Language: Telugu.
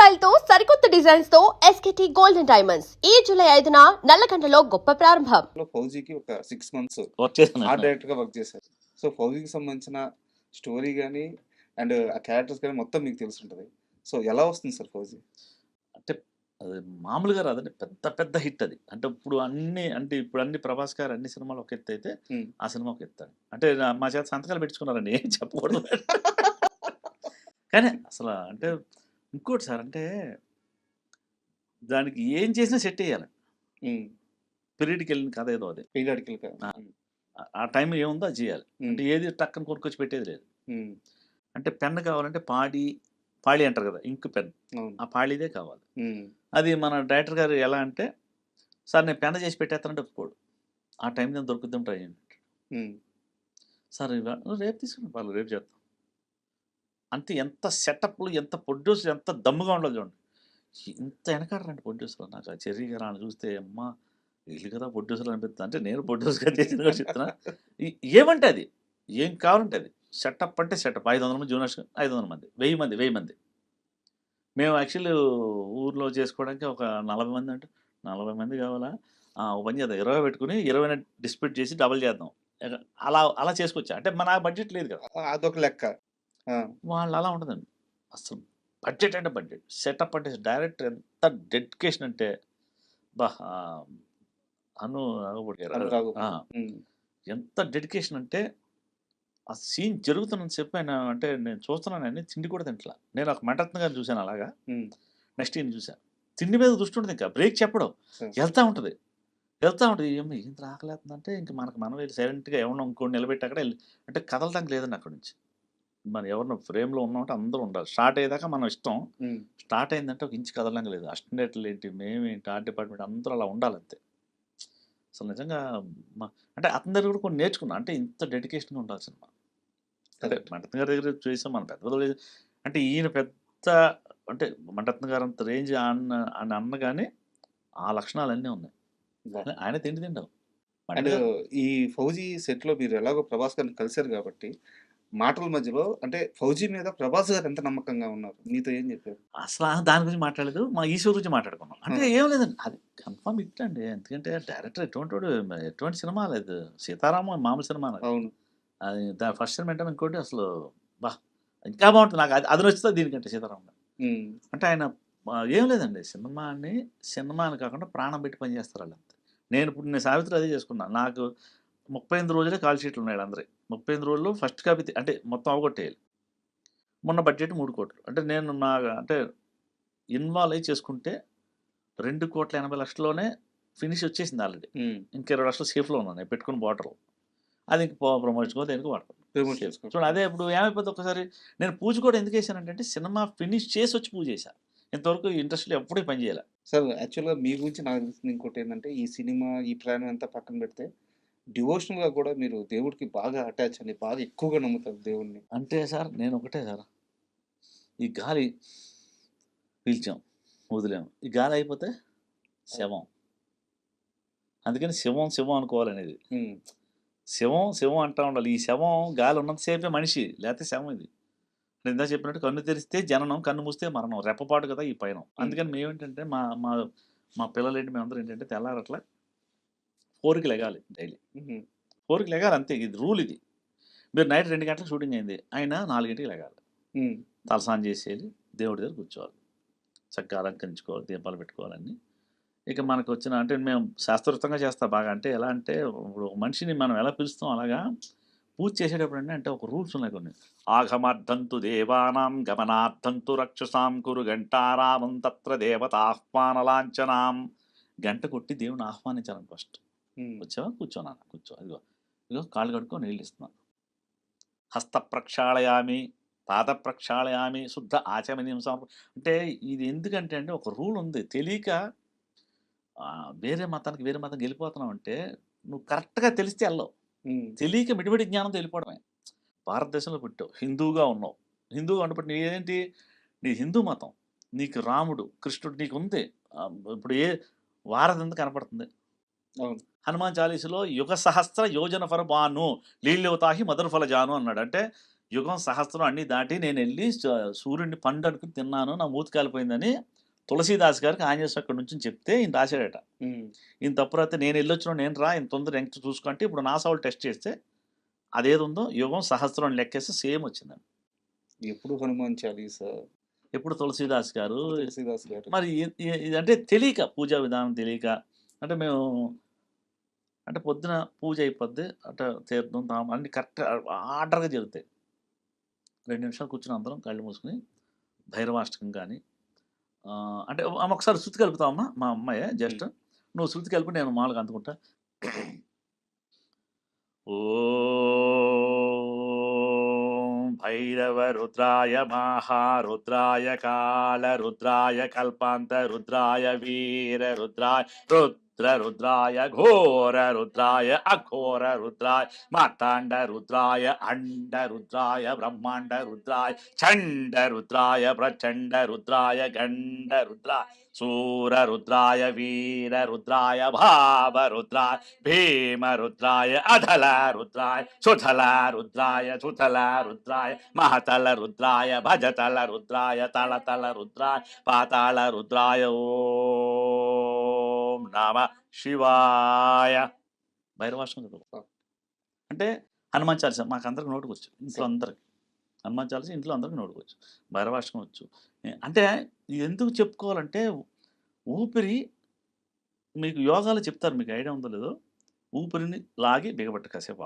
స్టైల్ తో సరికొత్త డిజైన్స్ తో ఎస్కేటీ గోల్డెన్ డైమండ్స్ ఈ జూలై 5న నల్లగంటలో గొప్ప ప్రారంభం. ఫౌజీకి ఒక 6 మంత్స్ వర్క్ చేశాను. ఆర్ట్ డైరెక్టర్‌గా వర్క్ చేశారు. సో, ఫౌజీకి సంబంధించిన స్టోరీ గాని, అండ్ ఆ క్యారెక్టర్స్ గాని మొత్తం మీకు తెలిసుంటది. సో, ఎలా వస్తుంది సార్ ఫౌజీ? అంటే అది మామూలుగా రాదండి. పెద్ద పెద్ద హిట్ అది. అంటే ఇప్పుడు అన్ని ప్రభాస్ గారు అన్ని సినిమాలు ఒక ఎత్తయితే హ్మ్. ఆ సినిమా ఒక ఎత్తాడు. అంటే మా చేత సంతకాలు పెట్టించుకున్నారండి. ఏం చెప్పకూడదు. కానీ అసలు అంటే ఇంకోటి సార్ అంటే దానికి ఏం చేసినా సెట్ ఎయ్యాలి. హ్మ్. పీరియడ్‌కెళ్ళిన కథ ఏదో అది. పీరియాడికల్ గా. ఆ! ఆ టైంలో ఏముందో అది చేయాలి. హ్మ్. అంటే ఏది టక్కన కొనుక్కొచ్చి పెట్టేది లేదు. హ్మ్. అంటే పెన్ కావాలంటే పాళీ అంటారు కదా! Ink pen. అవును. ఆ పాళీదే కావాలి. హ్మ్. అది మన డైరెక్టర్ గారు ఎలా అంటే, "సార్ నేను పెన్ చేసి పెట్టేస్తానంటే" ఒప్పుకోడు. ఆ టైం నేను దొరుకుద్దాం ట్రై చేయండి. హ్మ్. సార్ రేపు తీసుకురండి పర్లేదు రేపు చేద్దాం. అంటే ఎంత సెటప్‌లు, ఎంత ప్రొడ్యూసర్ ఎంత దమ్ముగా ఉండాలో చూడండి. ఇంత వెనకాడరండి ప్రొడ్యూసర్‌లు. నాకు ఆ 'చెర్రీ' గారు ఆళ్ళని చూస్తే అమ్మా! వీళ్ళు కదా ప్రొడ్యూసర్‌లు అనిపిస్తుంది. అంటే నేను ప్రొడ్యూసర్‌గా చేసింది కూడా చెప్తున్నా. ఈ ఏమంటే అది. ఏం కావాలంటే అది. సెటప్ అంటే సెటప్. 500 మంది జూనియర్స్ 500 మంది. 1000 మంది. మేము యాక్చువల్లీ ఊర్లో చేసుకోవడానికి ఒక 40 మంది అంటే, 40 మంది కావాలా? ఓ పని చేద్దాం 20 పెట్టుకొని 20 డిస్ట్రిబ్యూట్ చేసి డబుల్ చేద్దాం. ఎగ అలా చేసుకొచ్చా. అంటే మన బడ్జెట్ లేదు కదా! అదొక లెక్క. ఆ! వాళ్ళు అలా ఉండదండి. అసలు బడ్జెట్ అంటే బడ్జెట్. సెటప్ అంటే డైరెక్టర్ ఎంత డెడికేషన్ అంటే అబ్బా! నాగపూడి గారు. అనురాగు. ఆ! హ్మ్. ఎంత డెడికేషన్ అంటే ఆ సీన్ జరుగుతున్నంత సేపు ఆయన అంటే నేను చూస్తున్నానని తిండి కూడా తింటలా. నేను ఒక మణిరత్నం గారిని చూసాను అలాగా. హ్మ్. నెక్స్ట్ ఈయన్ని చూసా. తిండి మీద దృష్టి ఉండదు ఇంకా. బ్రేక్ చెప్పడు. సార్. ఎళ్తా ఉంటది. ఏమ్మా ఏంట్రా ఆకలేత్తందంటే ఇంక మనం వెళ్లి సైలెంట్‌గా ఎవరినో ఇంకోడిని నిలబెట్టి అక్కడ అంటే కదలడానికి లేదండి అక్కడి నుంచి. మనం ఎవరినో ఫ్రేమ్‌లో ఉన్నామంటే అందరూ ఉండాలి. స్టార్ట్ అయ్యేదాకా మనం ఇష్టం. హ్మ్. స్టార్ట్ అయిందంటే ఒక ఇంచు కదలడానికి లేదు. అసిస్టెంట్‌లేంటి, మేమేంటి, ఆర్ట్ డిపార్ట్‌మెంట్ అందరూ అలా ఉండాలంతే. అసలు నిజంగా మ అంటే అతని దగ్గర కూడా కొన్ని నేర్చుకున్నా. అంటే ఇంత డెడికేషన్‌గా ఉండాలి సినిమా. అంటే కరెక్ట్. మణిరత్నం గారి దగ్గర చూసాం మనం పెద్ద పెద్దోళ్ళు అంటే ఈయన పెద్ద అంటే మణిరత్నం గారు అంత రేంజ్ అని అన్న గాని ఆ లక్షణాలన్నీ ఉన్నాయి. వాహ్! ఆయన తిండి తిండం. అండ్ మణిరత్నం గారు ఈ ఫౌజీ సెట్‌లో మీరు ఎలాగో ప్రభాస్ గారిని కలిసారు కాబట్టి, మాటల మధ్యలో అంటే ఫౌజీ మీద ప్రభాస్ గారు ఎంత నమ్మకంగా ఉన్నారు? మీతో ఏం చెప్పారు? అసల దాని గురించి మాట్లాడలేదు. మా ఈశ్వర్ గురించి మాట్లాడుకున్నాం. ఆ! అంటే ఏం లేదండి. అది కన్ఫర్మ్ హిట్ అండి. ఎందుకంటే డైరెక్టర్ ఎటువంటోడు ఎటువంటి సినిమా లేదు. 'సీతారామం' మామూలు సినిమానా అది. అవును. అది ఫస్ట్ సినిమా ఏంటంటే ఇంకోటి అసలు అబ్బా! ఇంకా బావుంటుంది. నాకు అది నచ్చుతది దీనికంటే 'సీతారామం'. హ్మ్. అంటే ఆయన ఏం లేదండి. సినిమా అని కాకుండా ప్రాణం పెట్టి పని చేస్తారు ఆళ్ళంతే. నేను 'సావిత్రి' అదే చేసుకున్నా. నాకు 38 రోజులే కాల్ షీట్‌లు ఉన్నాయి ఈళ్ళందరియి. 38 రోజుల్లో ఫస్ట్ కాపీ అంటే మొత్తం అవగొట్టేయాలి. మొన్న బడ్జెట్ 3,00,00,000 అంటే నేను అంటే ఇన్వాల్వ్ అయ్యి చేసుకుంటే 2,80,00,000లోనే ఫినిష్ వచ్చేసింది ఆల్రెడీ. హ్మ్. ఇంక 20,00,000 సేఫ్‌లో ఉన్నాయి. నేను పెట్టుకున్న బార్డర్‌లో. అది ఇంక ప్రమోషన్‌కో దేనికో వాడతాను. Remove safe. చేసుకో. చూడండి అదే ఇప్పుడు ఏమైపోద్ది ఒక్కసారి నేను పూజ కూడా ఎందుకేసానంటే సినిమా ఫినిష్ చేసొచ్చి పూజేశా. ఇంతవరకు ఇండస్ట్రీలో ఎప్పుడు ఈ పని చేయలే. సార్ యాక్చువల్‌గా మీ గురించి నాకు తెలిసింది ఇంకోటేంటంటే, ఈ సినిమా, ఈ ప్రయాణం అంతా పక్కన పెడితే, డివోషనల్‌గా కూడా మీరు దేవుడికి బాగా అటాచ్ అండి. బాగా ఎక్కువగా నమ్ముతారు దేవుడిని. అంటే సార్ నేనొకటే సార్. ఈ గాలి పీల్చాం, వదిలాం. ఈ గాలి అయిపోతే శవం. అందుకని శవం అనుకోవాలనేది. హ్మ్. శవం అంటా ఉండాలి. ఈ శవం గాలి ఉన్నంత సేపే మనిషి. లేతే శవం ఇది. నేను ఇందాక చెప్పినట్టు కన్ను తెరిస్తే జననం, కన్ను మూస్తే మరణం. రెప్పపాటు కదా ఈ పయనం. హ్మ్. అందుకని మేమేంటంటే మా మా మా పిల్లలేంటి మేమందరం ఏంటంటే తెల్లారట్లా 4కి లెగాలి డైలీ. హుహు. 4కి లెగాలి అంతే. ఇది రూల్ ఇది. మీరు నైట్ 2 గంటలకు షూటింగ్ అయింది. ఆయన 4కి లెగాలి. హ్మ్. తలస్నానం చేసేయాలి. దేవుడి దగ్గర కూర్చోవాలి. చక్కగా అలంకరించుకోవాలి. దీపాలు పెట్టుకోవాలన్నీ. ఇక మనకొచ్చిన అంటే మేము శాస్త్రోక్తంగా చేస్తా బాగా. అంటే ఎలా అంటే ఇప్పుడు ఒక మనిషిని మనం ఎలా పిలుస్తాం అలాగా పూజ చేసేటప్పుడు అంటే ఒక రూల్స్ ఉన్నాయి కొన్ని. ఆగమార్థంతు దేవానాం గమనార్థంతు రక్షసాం కురు గంటారామం తత్ర దేవతాహ్వాన లాంఛనాం. గంట కొట్టి దేవుని ఆహ్వానించాలని ఫస్ట్. హ్మ్. వచ్చావా? కూర్చో నాన్న కూర్చో. ఇదిగో కాళ్ళు కడుక్కో నీళ్ళు ఇస్తున్నాను. హస్త ప్రక్షాళయామి, పాద ప్రక్షాళయామి, శుద్ధ ఆచమనీయం అంటే ఇది ఎందుకంటే అండి ఒక రూల్ ఉంది. తెలియక వేరే మతానికి వెళ్ళిపోతున్నావంటే నువ్వు కరెక్ట్‌గా తెలిస్తే ఎళ్ళవు. హ్మ్. తెలియక మిడిమిడి జ్ఞానంతో వెళ్ళిపోవడమే. భారతదేశంలో పుట్టావు. హిందువుగా ఉన్నావు. హిందువుగా ఉన్నప్పుడు నీదేంటి? నీ హిందూ మతం. నీకు రాముడు, కృష్ణుడు నీకుంది. ఇప్పుడు వారధి ఎంత కనపడుతుంది. అవును. హనుమాన్ చాలీసాలో యుగ సహస్ర యోజన ఫర బాను లీల్యవతాహి మధుర ఫల జాను అన్నాడు. అంటే యుగం సహస్రం అన్నీ దాటి నేను వెళ్ళి సూర్యుడిని పండు అనుకుని తిన్నాను, నా మూతి కాలిపోయిందని తులసీదాస్ గారికి ఆంజనేయ అక్కడి నుంచి చెప్తే ఈయన రాశాడట. ఈయన తప్పు రాస్తే నేను వెళ్ళొచ్చిన నేను రా ఇంత తొందర ఎంత చూసుకుంటే ఇప్పుడు నాసా వాళ్ళు టెస్ట్ చేస్తే అదేది ఉందో యుగం సహస్రం లెక్కేస్తే సేమ్ వచ్చిందండి. ఎప్పుడు హనుమాన్ చాలీసా, ఎప్పుడు తులసీదాస్ గారు. తులసీదాస్ గారు. మరి ఇదంటే తెలియక, పూజా విధానం తెలియక, అంటే మేము అంటే పొద్దున పూజ అయిపోద్ది, అంటే తీర్థం తాము అన్ని కరెక్ట్ ఆర్డర్గా జరుగుతాయి. 2 నిమిషాలు కూర్చుని అందరం కళ్ళు మూసుకుని భైరవాష్టకం కానీ అంటే ఒకసారి శృతి కలుపుతామమ్మా, మా అమ్మాయి జస్ట్ నువ్వు శృతి కలిపి నేను మామూలుగా అందుకుంటా. ఓం భైరవ రుద్రాయ మహారుద్రాయ కాల రుద్రాయ కల్పాంత రుద్రాయ వీర రుద్రాయ రుద్రాయ ఘోర రుద్రాయ అఘోర రుద్రాయ మార్తాండ రుద్రాయ అండ రుద్రాయ బ్రహ్మాండ రుద్రాయ చండ రుద్రాయ ప్రచండ రుద్రాయ గండ రుద్రాయ సూర రుద్రాయ వీర రుద్రాయ భావ రుద్రాయ భీమ రుద్రాయ అధల రుద్రాయ సుధల రుద్రాయ సుతల రుద్రాయ మహతల రుద్రాయ భజతల రుద్రాయ తళతల రుద్రాయ పాతాళ రుద్రాయ ఓం నమ శివాయ. భైరవాష్టం చదువు అంటే హనుమాన్ చాలీసా మాకు అందరికి నోటుకొచ్చు, ఇంట్లో అందరికి హనుమాన్ చాలీసా ఇంట్లో అందరికి నోటుకొచ్చు, భైరవాష్టం వచ్చు. అంటే ఇది ఎందుకు చెప్పుకోవాలంటే ఊపిరి మీకు యోగాలు చెప్తారు, మీకు ఐడియా ఉందో లేదో, ఊపిరిని లాగి బిగబట్ట కాసేపు